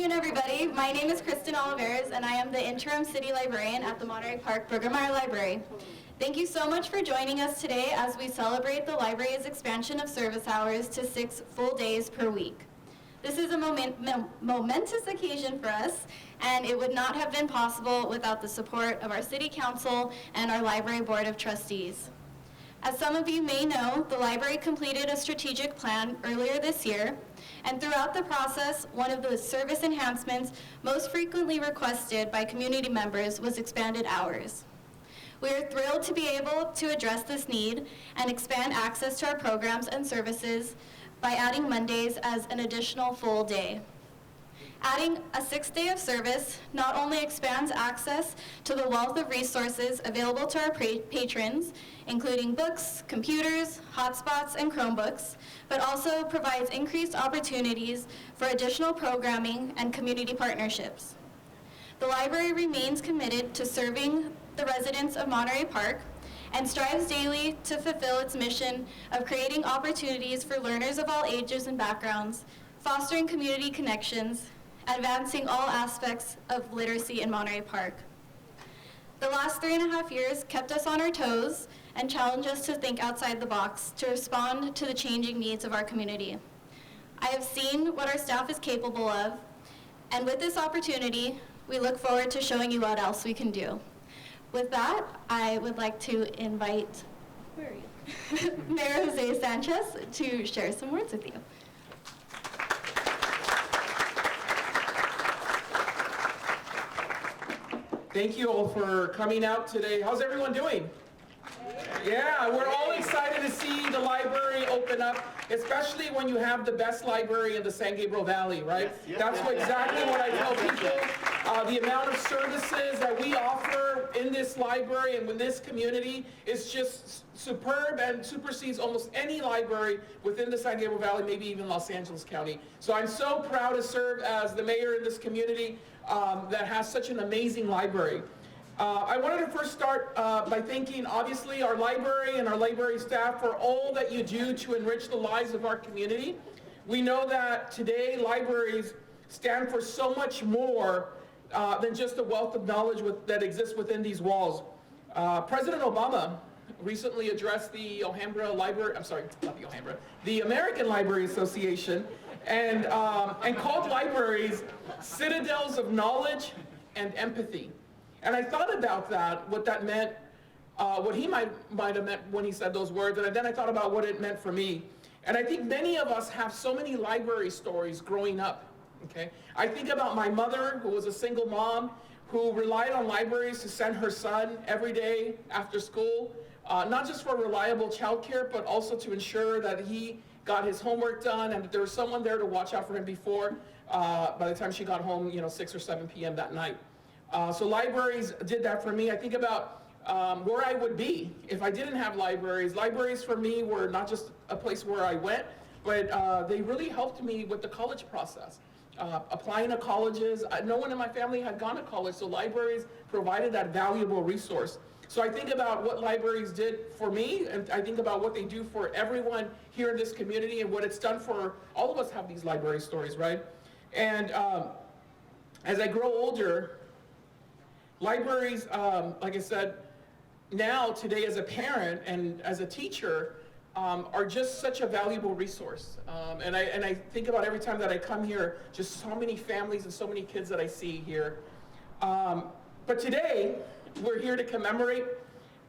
afternoon, everybody. My name is Kristen Oliveras, and I am the interim city librarian at the Monterey Park Bruggemeyer Library. Thank you so much for joining us today as we celebrate the library's expansion of service hours to 6 full days per week. This is a momentous occasion for us, and it would not have been possible without the support of our City Council and our Library Board of Trustees. As some of you may know, the library completed a strategic plan earlier this year, and throughout the process, one of the service enhancements most frequently requested by community members was expanded hours. We are thrilled to be able to address this need and expand access to our programs and services by adding Mondays as an additional full day. Adding a 6th day of service not only expands access to the wealth of resources available to our patrons, including books, computers, hotspots, and Chromebooks, but also provides increased opportunities for additional programming and community partnerships. The library remains committed to serving the residents of Monterey Park and strives daily to fulfill its mission of creating opportunities for learners of all ages and backgrounds, fostering community connections, advancing all aspects of literacy in Monterey Park. The last 3.5 years kept us on our toes and challenged us to think outside the box to respond to the changing needs of our community. I have seen what our staff is capable of, and with this opportunity, we look forward to showing you what else we can do. With that, I would like to invite Mayor Jose Sanchez to share some words with you. Thank you all for coming out today. How's everyone doing? Yeah, we're all excited to see the library open up, especially when you have the best library in the San Gabriel Valley, right? That's exactly what I tell people. The amount of services that we offer in this library and in this community is just superb and supersedes almost any library within the San Gabriel Valley, maybe even Los Angeles County. So I'm so proud to serve as the mayor in this community that has such an amazing library. I wanted to first start by thanking, obviously, our library and our library staff for all that you do to enrich the lives of our community. We know that today libraries stand for so much more than just the wealth of knowledge that exists within these walls. President Obama recently addressed the Alhambra Library, I'm sorry, not the Alhambra, the American Library Association, and called libraries citadels of knowledge and empathy. And I thought about that, what that meant, what he might have meant when he said those words, and then I thought about what it meant for me. And I think many of us have so many library stories growing up, okay? I think about my mother, who was a single mom, who relied on libraries to send her son every day after school, not just for reliable childcare, but also to ensure that he got his homework done and that there was someone there to watch out for him before, by the time she got home, 6 or 7 p.m. that night. So libraries did that for me. I think about where I would be if I didn't have libraries. Libraries for me were not just a place where I went, but they really helped me with the college process. Applying to colleges, no one in my family had gone to college, so libraries provided that valuable resource. So I think about what libraries did for me, and I think about what they do for everyone here in this community and what it's done for all of us have these library stories, right? And as I grow older, libraries, like I said, now, today as a parent and as a teacher, are just such a valuable resource. And I think about every time that I come here, just so many families and so many kids that I see here. But today, we're here to commemorate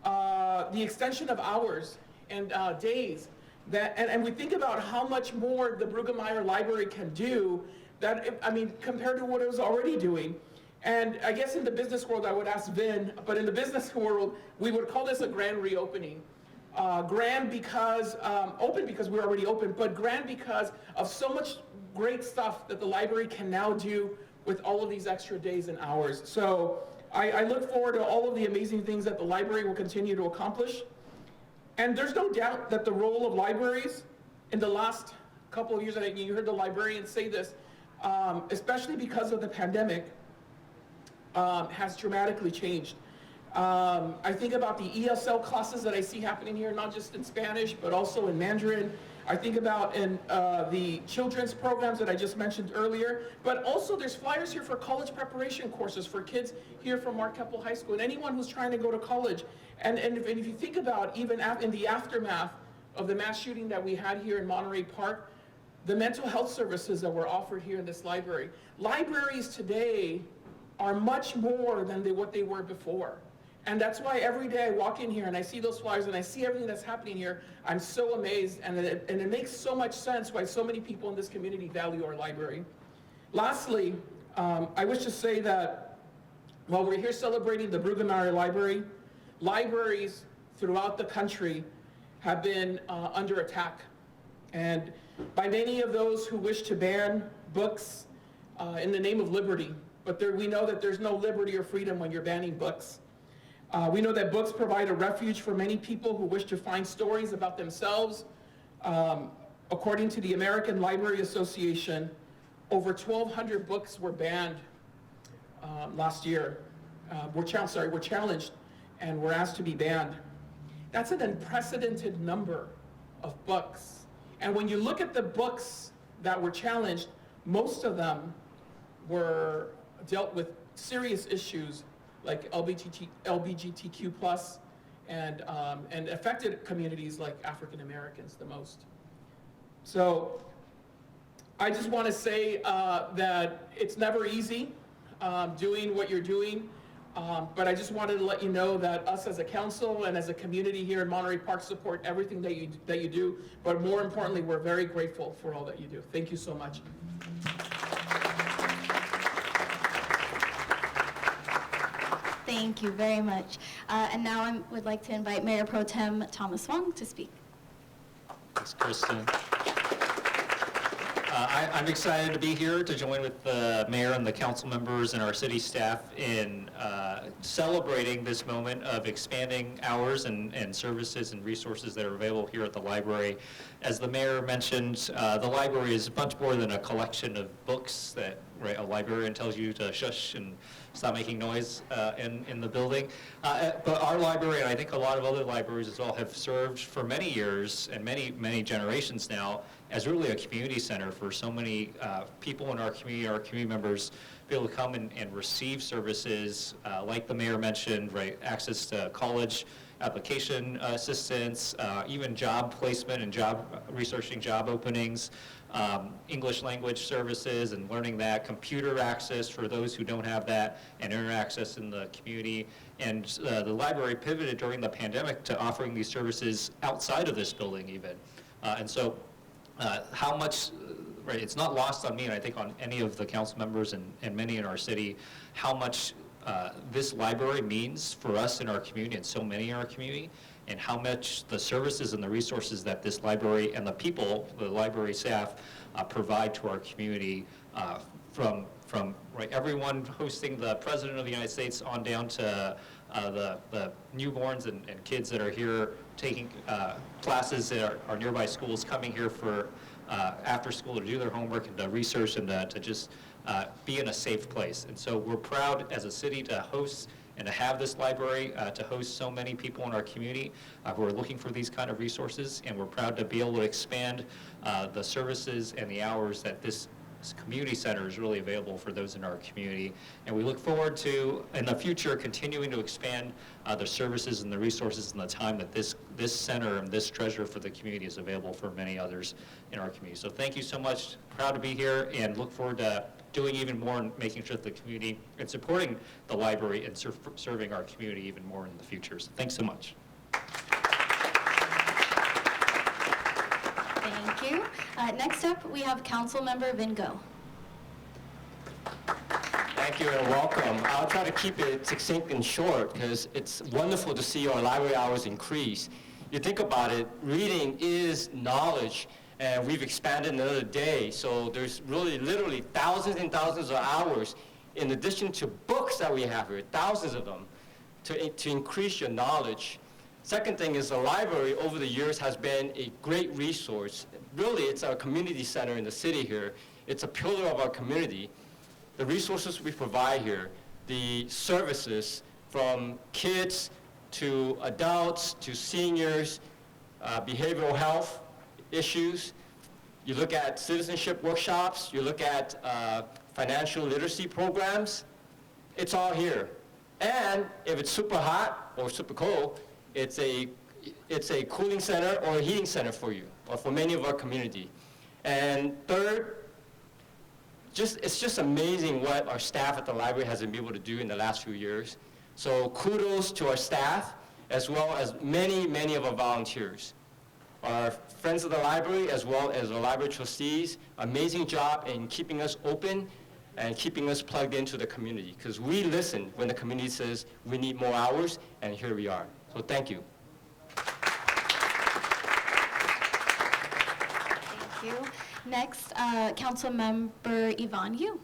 the extension of hours and days. And we think about how much more the Bruggemeyer Library can do, compared to what it was already doing. And I guess in the business world, I would ask Vin, but in the business world, we would call this a grand reopening. Grand because, open because we're already open, but grand because of so much great stuff that the library can now do with all of these extra days and hours. So I look forward to all of the amazing things that the library will continue to accomplish. And there's no doubt that the role of libraries in the last couple of years, and you heard the librarians say this, especially because of the pandemic, has dramatically changed. I think about the ESL classes that I see happening here, not just in Spanish, but also in Mandarin, I think about in the children's programs that I just mentioned earlier, but also there's flyers here for college preparation courses for kids here from Mark Keppel High School and anyone who's trying to go to college. And if you think about even in the aftermath of the mass shooting that we had here in Monterey Park, the mental health services that were offered here in this library. Libraries today are much more than what they were before. And that's why every day I walk in here and I see those flyers and I see everything that's happening here, I'm so amazed, and it makes so much sense why so many people in this community value our library. Lastly, I wish to say that while we're here celebrating the Bruggemeyer Library, libraries throughout the country have been under attack, and by many of those who wish to ban books in the name of liberty. But we know that there's no liberty or freedom when you're banning books. We know that books provide a refuge for many people who wish to find stories about themselves. According to the American Library Association, over 1,200 books were banned last year. Were challenged and were asked to be banned. That's an unprecedented number of books. And when you look at the books that were challenged, most of them were dealt with serious issues like LGBTQ plus and affected communities like African Americans the most. So I just want to say that it's never easy doing what you're doing, but I just wanted to let you know that us as a council and as a community here in Monterey Park support everything that you do, but more importantly, we're very grateful for all that you do. Thank you so much. Thank you very much. And now I would like to invite Mayor Pro Tem Thomas Wong to speak. Thanks, Kristen. I'm excited to be here to join with the mayor and the council members and our city staff in celebrating this moment of expanding hours and services and resources that are available here at the library. As the mayor mentioned, the library is much more than a collection of books that a librarian tells you to shush and stop making noise in the building. But our library, and I think a lot of other libraries as well, have served for many years and many generations now as really a community center for so many people in our community members be able to come and receive services like the mayor mentioned, access to college application assistance, even job placement and researching job openings, English language services and learning that, computer access for those who don't have that, and internet access in the community. And the library pivoted during the pandemic to offering these services outside of this building even. And so how much, it's not lost on me, and I think on any of the council members and many in our city, how much this library means for us in our community and so many in our community, and how much the services and the resources that this library and the people, the library staff, provide to our community, from everyone hosting the President of the United States on down to the newborns and kids that are here taking classes at our nearby schools, coming here for after school to do their homework and to research and to just be in a safe place. And so we're proud as a city to host and to have this library to host so many people in our community who are looking for these kind of resources, and we're proud to be able to expand the services and the hours that this community center is really available for those in our community. And we look forward to, in the future, continuing to expand the services and the resources and the time that this center and this treasure for the community is available for many others in our community. So thank you so much. Proud to be here and look forward to doing even more and making sure that the community and supporting the library and serving our community even more in the future. So thanks so much. Thank you. Next up, we have Councilmember Vingo. Thank you and welcome. I'll try to keep it succinct and short because it's wonderful to see our library hours increase. You think about it, reading is knowledge, and we've expanded another day. So there's really literally thousands and thousands of hours in addition to books that we have here, thousands of them, to increase your knowledge. Second thing is the library over the years has been a great resource. Really, it's our community center in the city here. It's a pillar of our community. The resources we provide here, the services from kids to adults to seniors, behavioral health, issues, you look at citizenship workshops, you look at financial literacy programs, it's all here. And if it's super hot or super cold, it's a cooling center or a heating center for you, or for many of our community. And third, it's just amazing what our staff at the library has been able to do in the last few years. So kudos to our staff, as well as many, many of our volunteers. Our friends of the library, as well as our library trustees, amazing job in keeping us open and keeping us plugged into the community, because we listen when the community says we need more hours, and here we are. So thank you. Thank you. Next, Councilmember Yvonne Yu.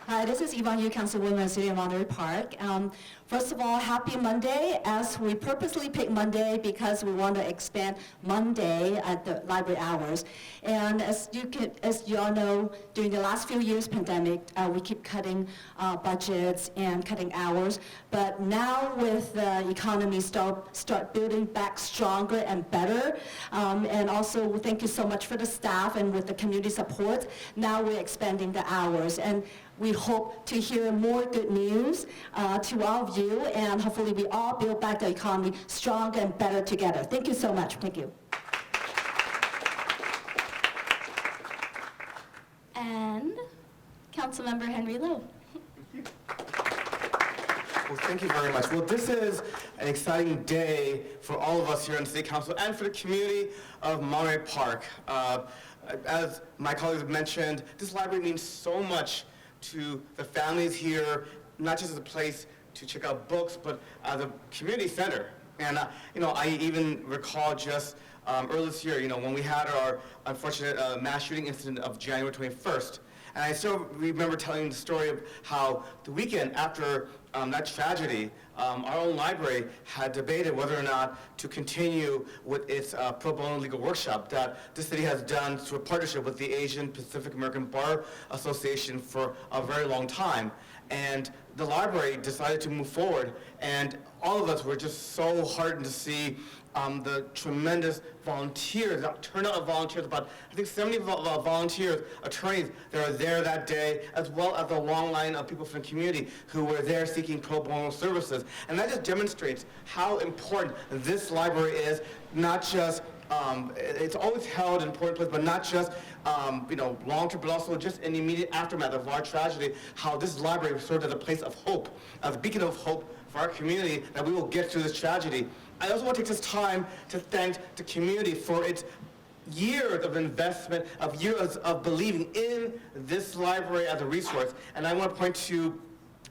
Hi, this is Yvonne Yu, Councilwoman, City of Monterey Park. First of all, happy Monday, as we purposely picked Monday because we want to expand Monday at the library hours. And as you all know, during the last few years pandemic, we keep cutting budgets and cutting hours. But now with the economy start building back stronger and better, and also thank you so much for the staff and with the community support, now we're expanding the hours. And we hope to hear more good news to all of you, and hopefully we all build back the economy stronger and better together. Thank you so much. Thank you. And Councilmember Henry Lowe. Well, thank you very much. Well, this is an exciting day for all of us here on City Council and for the community of Monterey Park. As my colleagues have mentioned, this library means so much to the families here, not just as a place to check out books, but as a community center. And I even recall just earlier this year, when we had our unfortunate mass shooting incident of January 21st. And I still remember telling the story of how the weekend after that tragedy, our own library had debated whether or not to continue with its pro bono legal workshop that the city has done through a partnership with the Asian Pacific American Bar Association for a very long time. And the library decided to move forward, and all of us were just so heartened to see the tremendous volunteers, the turnout of volunteers, about I think 70 volunteers, attorneys that are there that day, as well as a long line of people from the community who were there seeking pro bono services. And that just demonstrates how important this library is, not just it's always held in important places, but not just long-term, but also just in the immediate aftermath of our tragedy, how this library served as a place of hope, as a beacon of hope for our community, that we will get through this tragedy. I also want to take this time to thank the community for its years of investment, of years of believing in this library as a resource. And I want to point to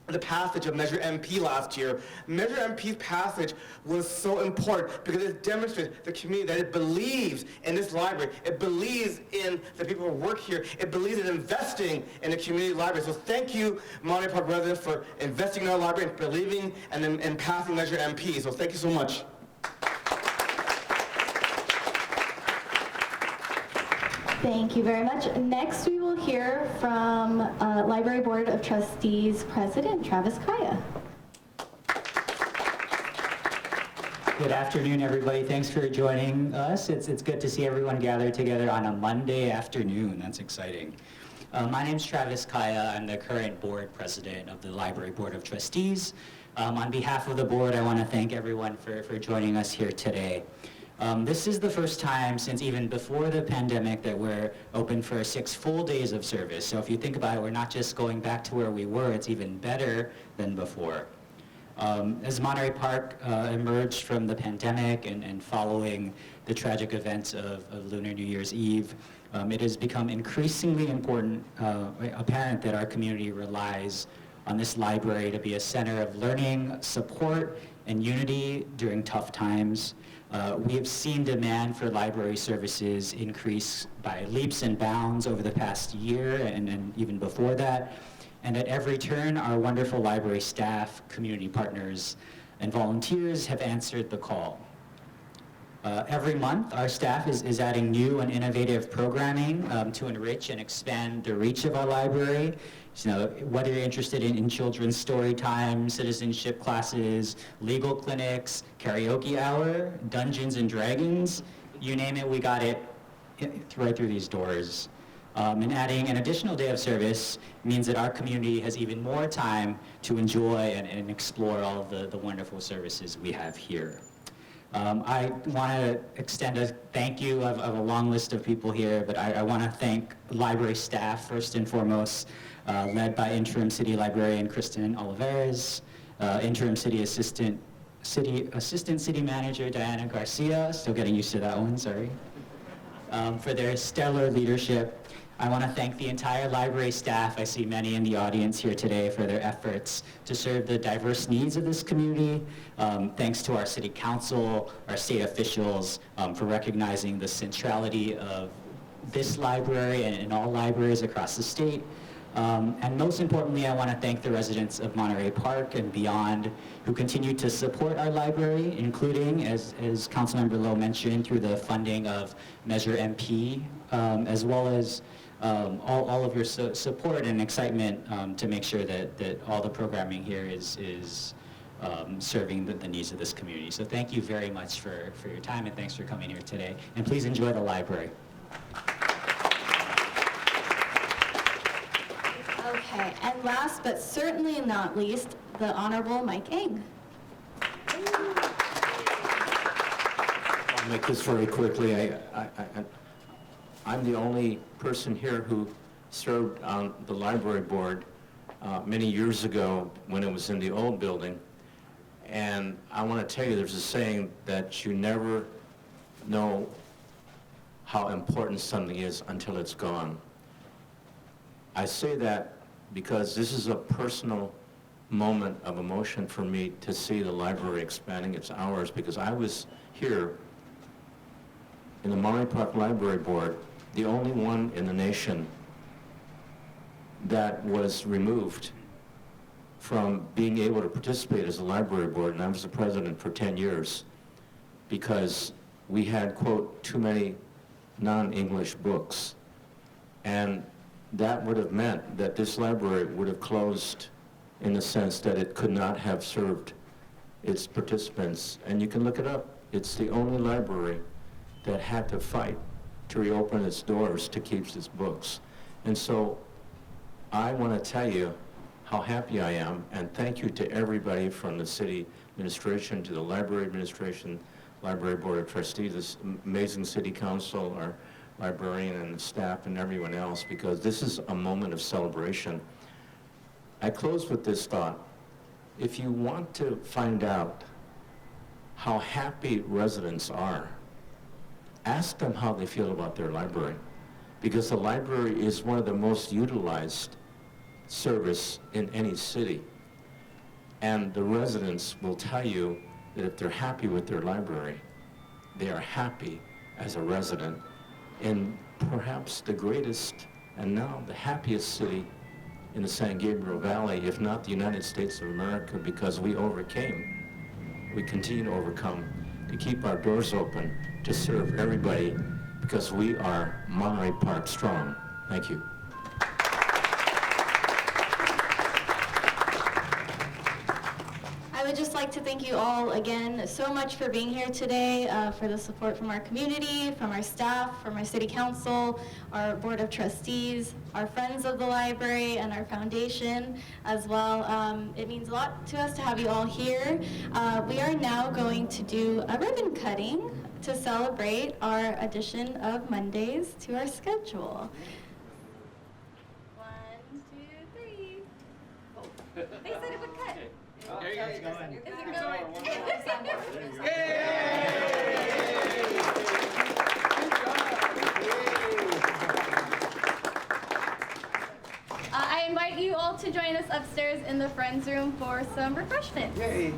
the passage of Measure MP last year. Measure MP's passage was so important because it demonstrates the community that it believes in this library. It believes in the people who work here. It believes in investing in the community library. So thank you, Monterey Park residents, for investing in our library and believing and passing Measure MP. So thank you so much. Thank you very much. Next, we will hear from Library Board of Trustees President Travis Kaya. Good afternoon, everybody. Thanks for joining us. It's good to see everyone gathered together on a Monday afternoon. That's exciting. My name's Travis Kaya. I'm the current board president of the Library Board of Trustees. On behalf of the board, I want to thank everyone for joining us here today. This is the first time since even before the pandemic that we're open for 6 full days of service. So if you think about it, we're not just going back to where we were, it's even better than before. As Monterey Park emerged from the pandemic and following the tragic events of Lunar New Year's Eve, it has become increasingly apparent that our community relies on this library to be a center of learning, support, and unity during tough times. We have seen demand for library services increase by leaps and bounds over the past year and even before that. And at every turn, our wonderful library staff, community partners, and volunteers have answered the call. Every month, our staff is adding new and innovative programming to enrich and expand the reach of our library. So, whether you're interested in children's story time, citizenship classes, legal clinics, karaoke hour, Dungeons and Dragons, you name it, we got it right through these doors. And adding an additional day of service means that our community has even more time to enjoy and explore all of the wonderful services we have here. I want to extend a thank you of a long list of people here, but I want to thank library staff first and foremost, led by Interim City Librarian Kristen Olivares, Interim City Assistant City Manager Diana Garcia, still getting used to that one, sorry, for their stellar leadership. I want to thank the entire library staff. I see many in the audience here today for their efforts to serve the diverse needs of this community. Thanks to our city council, our state officials for recognizing the centrality of this library and all libraries across the state. And most importantly, I want to thank the residents of Monterey Park and beyond who continue to support our library, including, as Councilmember Lowe mentioned, through the funding of Measure MP, as well as all of your support and excitement to make sure that all the programming here is serving the needs of this community. So thank you very much for your time, and thanks for coming here today. And please enjoy the library. Okay, and last but certainly not least, the Honorable Mike Eng. I'll make this very quickly. I'm the only person here who served on the library board many years ago when it was in the old building. And I want to tell you, there's a saying that you never know how important something is until it's gone. I say that because this is a personal moment of emotion for me to see the library expanding its hours, because I was here in the Monterey Park Library Board, the only one in the nation that was removed from being able to participate as a library board, and I was the president for 10 years, because we had, quote, too many non-English books. And that would have meant that this library would have closed in the sense that it could not have served its participants. And you can look it up. It's the only library that had to fight to reopen its doors to keep its books. And so I want to tell you how happy I am, and thank you to everybody from the city administration to the library administration, library board of trustees, this amazing city council, our librarian and staff and everyone else, because this is a moment of celebration. I close with this thought. If you want to find out how happy residents are, ask them how they feel about their library, because the library is one of the most utilized service in any city. And the residents will tell you that if they're happy with their library, they are happy as a resident in perhaps the greatest and now the happiest city in the San Gabriel Valley, if not the United States of America, because we continue to overcome, to keep our doors open, to serve everybody, because we are Monterey Park strong. Thank you. I would just like to thank you all again so much for being here today, for the support from our community, from our staff, from our city council, our board of trustees, our friends of the library, and our foundation as well. It means a lot to us to have you all here. We are now going to do a ribbon cutting to celebrate our addition of Mondays to our schedule. 1, 2, 3. They said it would cut. There you go. Is it going? I invite you all to join us upstairs in the Friends Room for some refreshments. Yay.